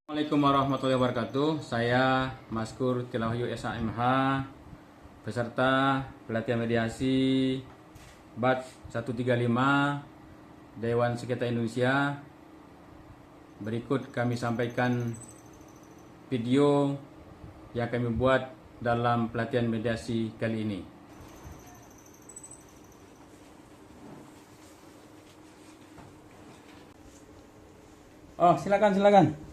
Assalamualaikum warahmatullahi wabarakatuh. Saya Maskur Tilawahyu SHMH beserta pelatihan mediasi batch 135 Dewan Sengketa Indonesia. Berikut kami sampaikan video yang kami buat dalam pelatihan mediasi kali ini. Oh, silakan.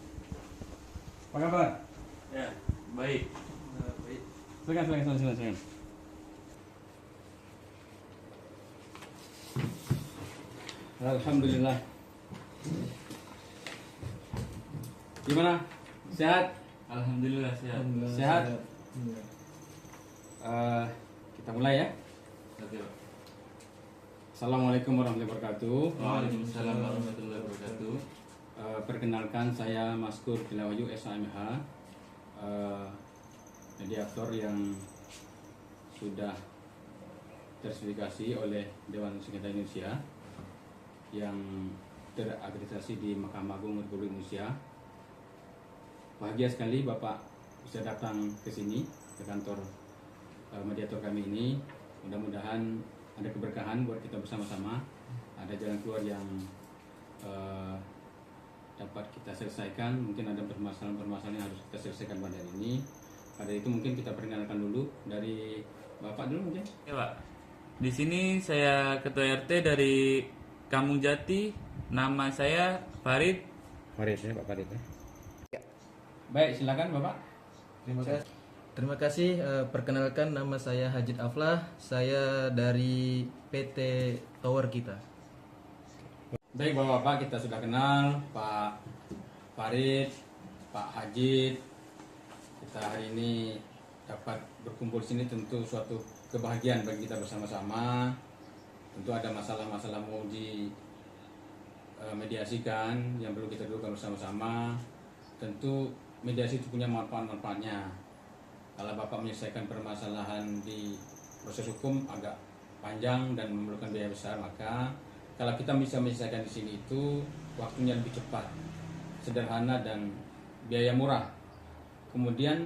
Apa kabar? Ya, baik. Silakan. Alhamdulillah. Gimana? Sehat? Alhamdulillah sehat. Sehat? Kita mulai ya. Oke, Pak. Assalamualaikum warahmatullahi wabarakatuh. Waalaikumsalam warahmatullahi wabarakatuh. Perkenalkan, saya Maskur Tilawahyu SHMH, mediator yang sudah tersertifikasi oleh Dewan Sengketa Indonesia yang terakreditasi di Mahkamah Agung Republik Indonesia. Bahagia sekali Bapak bisa datang ke sini, ke kantor mediator kami ini. Mudah-mudahan ada keberkahan buat kita bersama-sama, ada jalan keluar yang dapat kita selesaikan. Mungkin ada permasalahan yang harus kita selesaikan pada hari ini. Pada itu mungkin kita perkenalkan dulu dari Bapak dulu mungkin. Ya, Pak. Di sini saya Ketua RT dari Kampung Jati. Nama saya Farid. Farid ya, Pak Farid ya. Baik, silakan Bapak. Terima kasih. Perkenalkan, nama saya Hajid Aflah. Saya dari PT Tower kita. Baik Bapak-Bapak, kita sudah kenal Pak Farid, Pak Hajid. Kita hari ini dapat berkumpul di sini tentu suatu kebahagiaan bagi kita bersama-sama. Tentu ada masalah-masalah mau dimediasikan yang perlu kita dudukkan bersama-sama. Tentu mediasi itu punya manfaat-manfaatnya. Kalau Bapak menyelesaikan permasalahan di proses hukum agak panjang dan memerlukan biaya besar, maka kalau kita bisa menyelesaikan di sini itu waktunya lebih cepat, sederhana dan biaya murah. Kemudian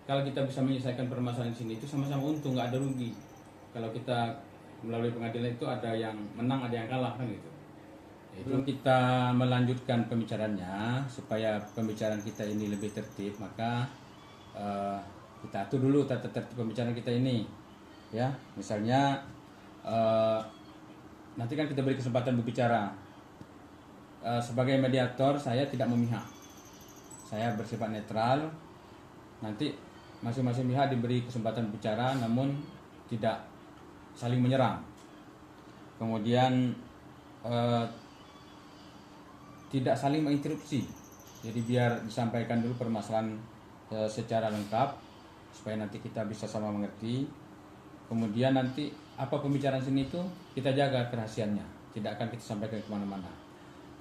kalau kita bisa menyelesaikan permasalahan di sini itu sama-sama untung, nggak ada rugi. Kalau kita melalui pengadilan itu ada yang menang, ada yang kalah kan gitu. Itu kita melanjutkan pembicaraannya supaya pembicaraan kita ini lebih tertib, maka kita atur dulu tata tertib pembicaraan kita ini. Ya, misalnya nanti kan kita beri kesempatan berbicara. Sebagai mediator saya tidak memihak, saya bersifat netral. Nanti masing-masing pihak diberi kesempatan bicara, namun tidak saling menyerang. Kemudian tidak saling menginterupsi. Jadi biar disampaikan dulu permasalahan secara lengkap supaya nanti kita bisa sama mengerti. Kemudian nanti apa pembicaraan sini itu kita jaga kerahasiaannya, tidak akan kita sampaikan kemana-mana.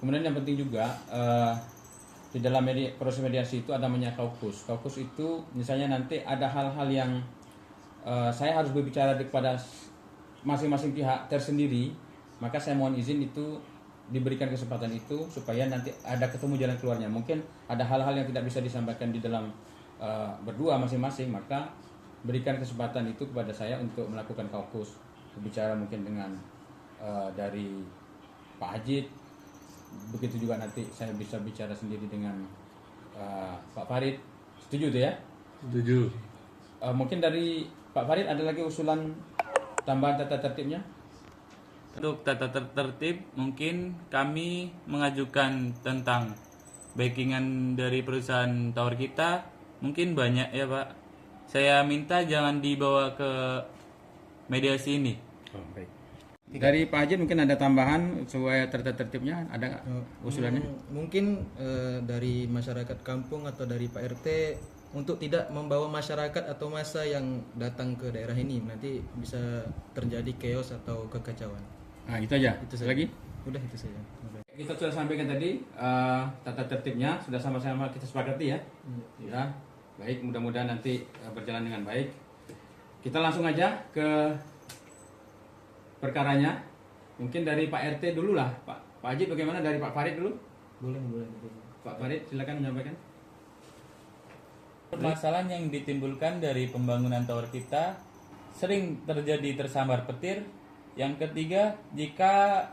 Kemudian yang penting juga di dalam proses mediasi itu ada namanya kaukus. Kaukus itu misalnya nanti ada hal-hal yang saya harus berbicara kepada masing-masing pihak tersendiri, maka saya mohon izin itu diberikan kesempatan itu supaya nanti ada ketemu jalan keluarnya. Mungkin ada hal-hal yang tidak bisa disampaikan di dalam berdua masing-masing, maka berikan kesempatan itu kepada saya untuk melakukan kaukus, berbicara mungkin dengan dari Pak Hajid. Begitu juga nanti saya bisa bicara sendiri dengan Pak Farid. Setuju tuh ya? Setuju. Mungkin dari Pak Farid ada lagi usulan tambahan tata tertibnya? Untuk tata tertib mungkin kami mengajukan tentang backingan dari perusahaan tower kita mungkin banyak ya, Pak. Saya minta jangan dibawa ke mediasi ini. Oh, baik. Dari Pak Hajid mungkin ada tambahan supaya tata tertibnya, ada nggak usulannya? Mungkin dari masyarakat kampung atau dari Pak RT untuk tidak membawa masyarakat atau massa yang datang ke daerah ini, nanti bisa terjadi chaos atau kekacauan. Nah, itu aja. Itu saja. Lagi? Udah itu saja. Kita sudah sampaikan tadi tata tertibnya sudah sama-sama kita sepakati ya. Ya, baik. Mudah-mudahan nanti berjalan dengan baik. Kita langsung aja ke perkaranya. Mungkin dari Pak RT dulu lah, Pak Hajid bagaimana, dari Pak Farid dulu? Boleh. Pak Farid silakan menyampaikan. Permasalahan yang ditimbulkan dari pembangunan tower kita sering terjadi tersambar petir. Yang ketiga,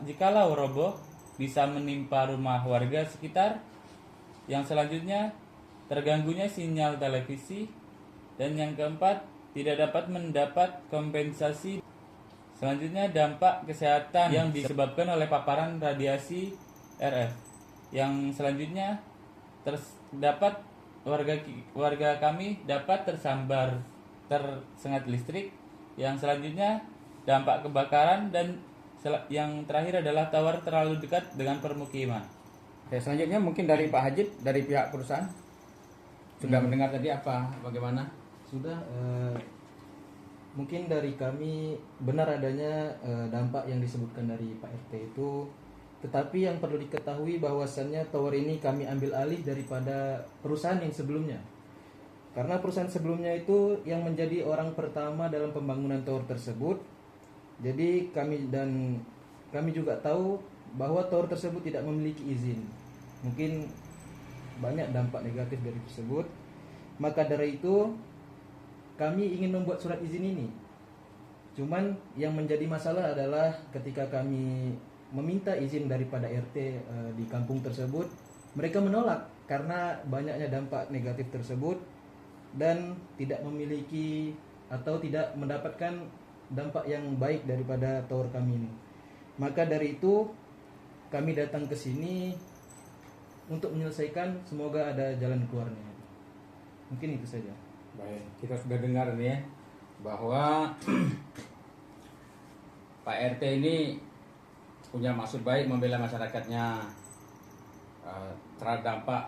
jikalau roboh bisa menimpa rumah warga sekitar. Yang selanjutnya, terganggunya sinyal televisi. Dan yang keempat, tidak dapat mendapat kompensasi. Selanjutnya, dampak kesehatan yang disebabkan oleh paparan radiasi RF. Yang selanjutnya, terdapat warga kami dapat tersengat listrik. Yang selanjutnya, dampak kebakaran, dan yang terakhir adalah tower terlalu dekat dengan permukiman. Oke, selanjutnya mungkin dari Pak Hajid dari pihak perusahaan sudah mendengar tadi bagaimana? Sudah, mungkin dari kami benar adanya dampak yang disebutkan dari Pak RT itu, tetapi yang perlu diketahui bahwasannya tower ini kami ambil alih daripada perusahaan yang sebelumnya. Karena perusahaan sebelumnya itu yang menjadi orang pertama dalam pembangunan tower tersebut. Jadi kami juga tahu bahwa tower tersebut tidak memiliki izin. Mungkin banyak dampak negatif dari tersebut. Maka dari itu kami ingin membuat surat izin ini. Cuman yang menjadi masalah adalah ketika kami meminta izin daripada RT di kampung tersebut, mereka menolak karena banyaknya dampak negatif tersebut dan tidak memiliki atau tidak mendapatkan dampak yang baik daripada tower kami ini. Maka dari itu kami datang ke sini untuk menyelesaikan, semoga ada jalan keluarnya. Mungkin itu saja. Baik, kita sudah dengar nih ya bahwa Pak RT ini punya maksud baik membela masyarakatnya terhadap dampak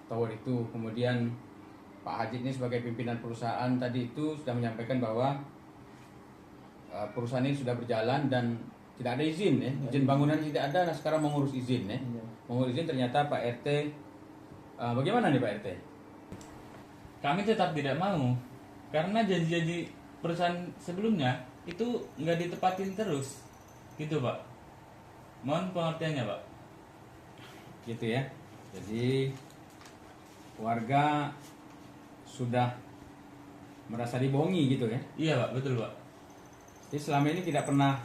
tower itu. Kemudian Pak Hajid ini sebagai pimpinan perusahaan tadi itu sudah menyampaikan bahwa perusahaan ini sudah berjalan dan tidak ada izin ya, izin bangunan tidak ada. Nah sekarang mengurus izin ya, mengurus izin ternyata Pak RT bagaimana nih Pak RT? Kami tetap tidak mau karena janji-janji perusahaan sebelumnya itu nggak ditepatin terus, gitu Pak. Mohon pengertiannya Pak. Gitu ya. Jadi warga sudah merasa dibohongi gitu ya. Iya Pak, betul Pak. Jadi selama ini tidak pernah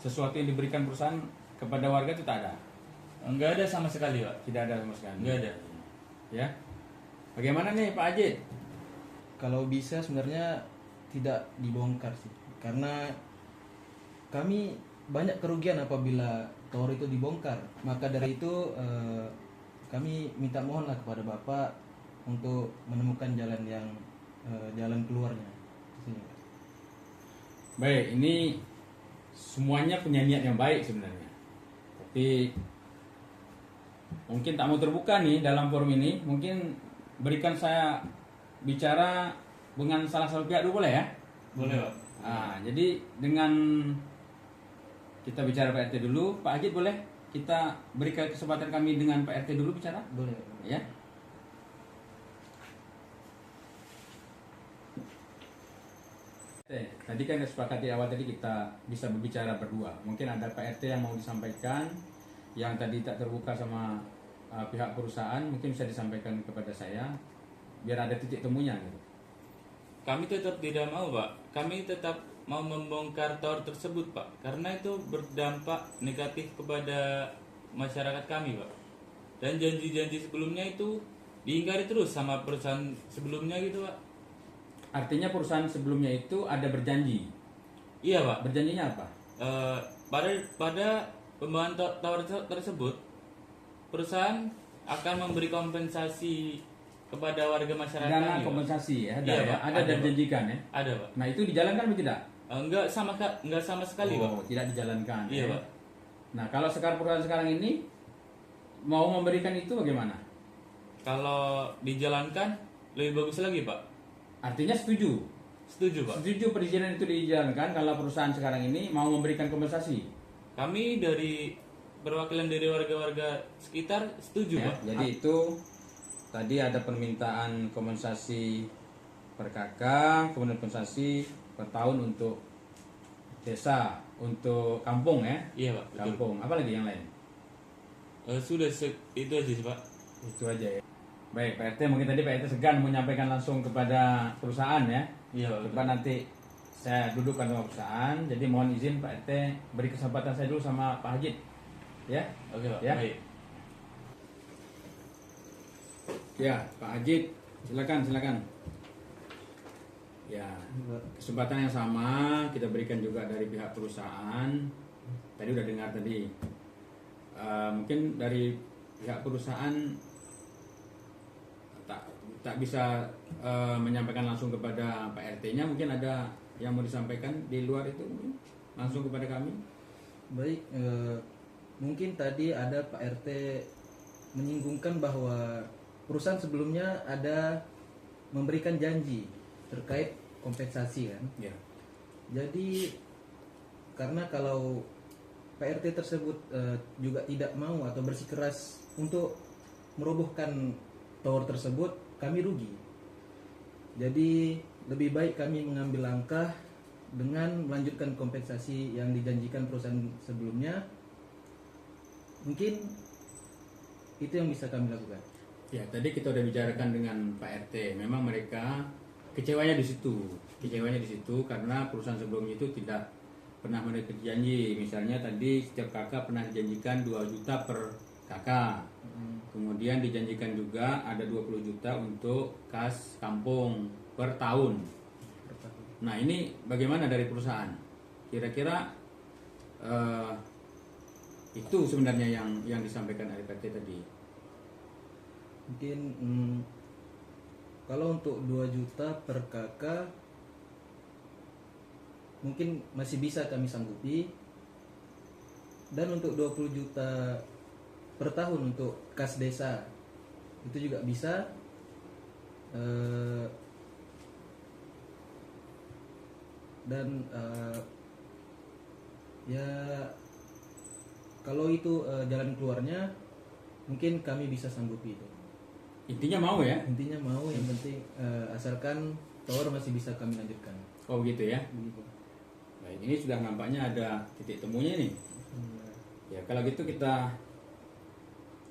sesuatu yang diberikan perusahaan kepada warga itu tak ada. Enggak ada sama sekali Pak. Tidak ada sama sekali. Enggak ada. Ya. Bagaimana nih Pak Hajid? Kalau bisa sebenarnya tidak dibongkar sih, karena kami banyak kerugian apabila tower itu dibongkar. Maka dari itu kami minta mohonlah kepada Bapak untuk menemukan jalan keluarnya. Baik, ini semuanya punya niat yang baik sebenarnya. Tapi mungkin tak mau terbuka nih dalam forum ini. Mungkin berikan saya bicara dengan salah satu pihak dulu boleh ya? Boleh Pak. Jadi dengan kita bicara Pak RT dulu, Pak Hajid boleh kita berikan kesempatan kami dengan Pak RT dulu bicara? Boleh. Ya. Tadi kan sepakat di awal tadi kita bisa berbicara berdua. Mungkin ada Pak RT yang mau disampaikan yang tadi tak terbuka sama pihak perusahaan, mungkin bisa disampaikan kepada saya biar ada titik temunya gitu. Kami tetap tidak mau Pak. Kami tetap mau membongkar tower tersebut Pak, karena itu berdampak negatif kepada masyarakat kami Pak. Dan janji-janji sebelumnya itu diingkari terus sama perusahaan sebelumnya gitu Pak. Artinya perusahaan sebelumnya itu ada berjanji. Iya Pak. Berjanjinya apa? Pada pembangunan tower tersebut, perusahaan akan memberi kompensasi kepada warga masyarakat Dana kami, Pak. kompensasi ya, ada, Iya, ya? Pak. Ada dan Pak. janjikan ya. Ada Pak. Nah itu dijalankan atau tidak? Enggak sama sekali Pak. Tidak dijalankan. Iya ya. Pak. Nah kalau sekarang perusahaan sekarang ini mau memberikan itu bagaimana? Kalau dijalankan lebih bagus lagi Pak. Artinya setuju. Setuju Pak. Setuju perizinan itu dijalankan kalau perusahaan sekarang ini mau memberikan kompensasi. Kami dari perwakilan dari warga-warga sekitar setuju Ya, Pak. jadi itu tadi ada permintaan kompensasi per kakak, kemudian kompensasi per tahun untuk desa, untuk kampung ya. Iya Pak. Betul. Kampung. Apa lagi yang lain? Sudah itu aja sih Pak. Itu aja ya. Baik, Pak RT, mungkin tadi Pak RT segan menyampaikan langsung kepada perusahaan ya. Iya, Coba nanti saya dudukkan sama perusahaan. Jadi mohon izin Pak RT beri kesempatan saya dulu sama Pak Hajid. Ya. Oke, Pak. Ya. Baik. Ya, Pak Hajid, silakan. Ya, kesempatan yang sama kita berikan juga dari pihak perusahaan. Tadi udah dengar tadi. Mungkin dari pihak perusahaan tak bisa menyampaikan langsung kepada Pak RT-nya, mungkin ada yang mau disampaikan di luar itu mungkin langsung kepada kami. Baik, mungkin tadi ada Pak RT menyinggungkan bahwa perusahaan sebelumnya ada memberikan janji terkait kompensasi kan. Ya. Jadi karena kalau Pak RT tersebut juga tidak mau atau bersikeras untuk merobohkan tower tersebut, kami rugi. Jadi lebih baik kami mengambil langkah dengan melanjutkan kompensasi yang dijanjikan perusahaan sebelumnya. Mungkin itu yang bisa kami lakukan. Ya, tadi kita udah bicarakan dengan Pak RT. Memang mereka kecewanya di situ. Kecewanya di situ karena perusahaan sebelumnya itu tidak pernah menepati janji. Misalnya tadi setiap kakak pernah dijanjikan 2 juta per kakak. Kemudian dijanjikan juga ada 20 juta untuk kas kampung per tahun. Nah, ini bagaimana dari perusahaan? Kira-kira itu sebenarnya yang disampaikan oleh PT tadi. Mungkin kalau untuk 2 juta per kakak mungkin masih bisa kami sanggupi. Dan untuk 20 juta per tahun untuk kas desa itu juga bisa. Ya kalau itu jalan keluarnya mungkin kami bisa sanggupi itu. Intinya mau ya? Intinya mau, yang penting asalkan tower masih bisa kami lanjutkan. Oh gitu ya. Begitu. Baik, ini sudah nampaknya ada titik temunya nih. Ya, kalau gitu kita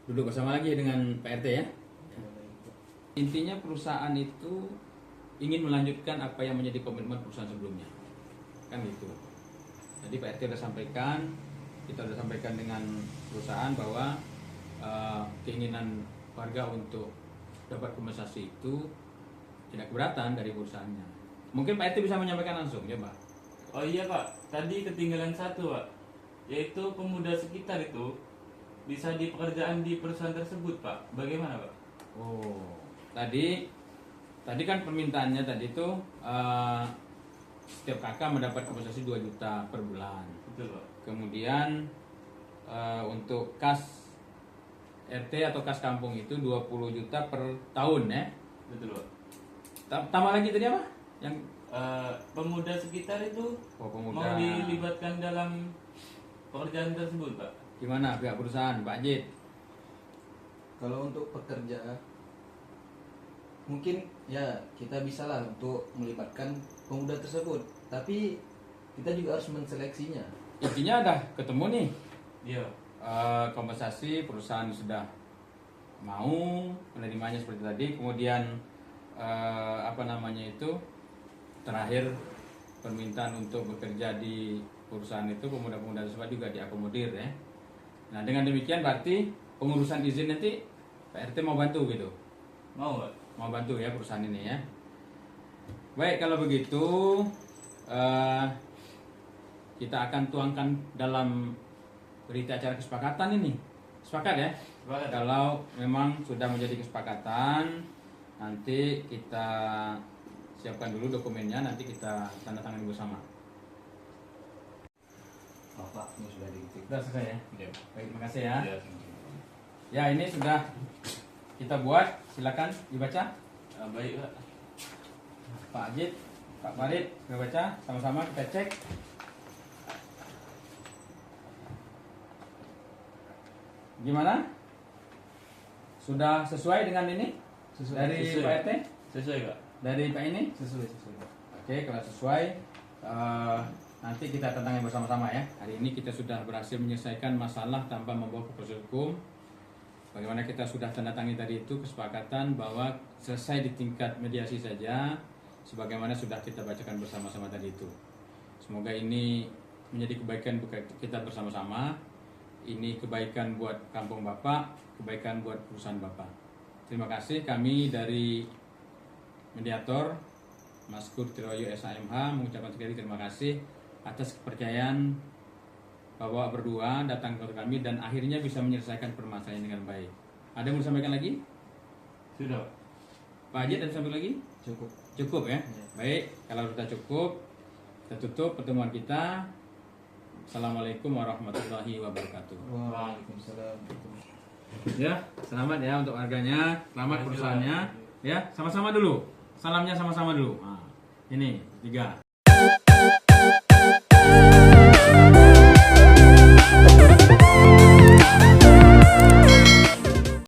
duduk bersama lagi dengan Pak RT ya. Intinya perusahaan itu ingin melanjutkan apa yang menjadi komitmen perusahaan sebelumnya. Kan gitu. Jadi Pak RT sudah sampaikan, kita sudah sampaikan dengan perusahaan bahwa keinginan warga untuk dapat kompensasi itu tidak keberatan dari perusahaannya. Mungkin Pak RT bisa menyampaikan langsung ya Pak. Oh iya, Pak. Tadi ketinggalan satu, Pak. Yaitu pemuda sekitar itu bisa di pekerjaan di perusahaan tersebut, Pak. Bagaimana, Pak? Oh, tadi kan permintaannya tadi itu setiap kakak mendapat kompensasi 2 juta per bulan. Betul, Pak. Kemudian untuk kas RT atau kas kampung itu 20 juta per tahun ya. Betul, Pak. Tambah lagi tadi apa? Yang Pemuda sekitar itu pemuda. mau dilibatkan dalam pekerjaan tersebut, Pak. Gimana pihak perusahaan, Pak Jid? Kalau untuk pekerja mungkin ya kita bisa lah untuk melibatkan pemuda tersebut, tapi kita juga harus menseleksinya. Intinya ada ketemu nih. Iya. Kompensasi perusahaan sudah mau menerimanya seperti tadi. Kemudian terakhir permintaan untuk bekerja di perusahaan itu pemuda-pemuda tersebut juga diakomodir ya. Nah, dengan demikian berarti pengurusan izin nanti Pak RT mau bantu gitu. Mau, Pak? Mau bantu ya perusahaan ini ya. Baik, kalau begitu kita akan tuangkan dalam berita acara kesepakatan ini. Sepakat ya? Sepakat. Kalau memang sudah menjadi kesepakatan, nanti kita siapkan dulu dokumennya, nanti kita tanda tangan bersama. Oh, Pak, ini sudah diketik. Sudah selesai ya? Iya. Baik, terima kasih ya. Iya, Ya, ini sudah kita buat, silakan dibaca. Baik, Pak. Pak Ajit, Pak Farid, kita baca sama-sama, kita cek. Gimana? Sudah sesuai dengan ini? Dari Sesuai. Pak RT? Sesuai, Pak. Dari Pak ini? Sesuai. Oke, kalau sesuai nanti kita tantangin bersama-sama ya. Hari ini kita sudah berhasil menyelesaikan masalah tanpa membawa ke proses hukum. Bagaimana kita sudah tanda tangi tadi itu kesepakatan bahwa selesai di tingkat mediasi saja, sebagaimana sudah kita bacakan bersama-sama tadi itu. Semoga ini menjadi kebaikan buat kita bersama-sama. Ini kebaikan buat kampung Bapak, kebaikan buat perusahaan Bapak. Terima kasih, kami dari mediator Mas Kur Tiroyo SAMH mengucapkan sekali terima kasih atas kepercayaan Bapak berdua datang ke kami dan akhirnya bisa menyelesaikan permasalahan dengan baik. Ada yang mau disampaikan lagi? Sudah. Pak Haji, ada yang sampai lagi? Cukup. Cukup ya? Baik, kalau sudah cukup, kita tutup pertemuan kita. Assalamualaikum warahmatullahi wabarakatuh. Waalaikumsalam. Ya, selamat ya untuk warganya, selamat perusahaannya. Ya, sama-sama dulu. Salamnya sama-sama dulu. Nah, ini 3.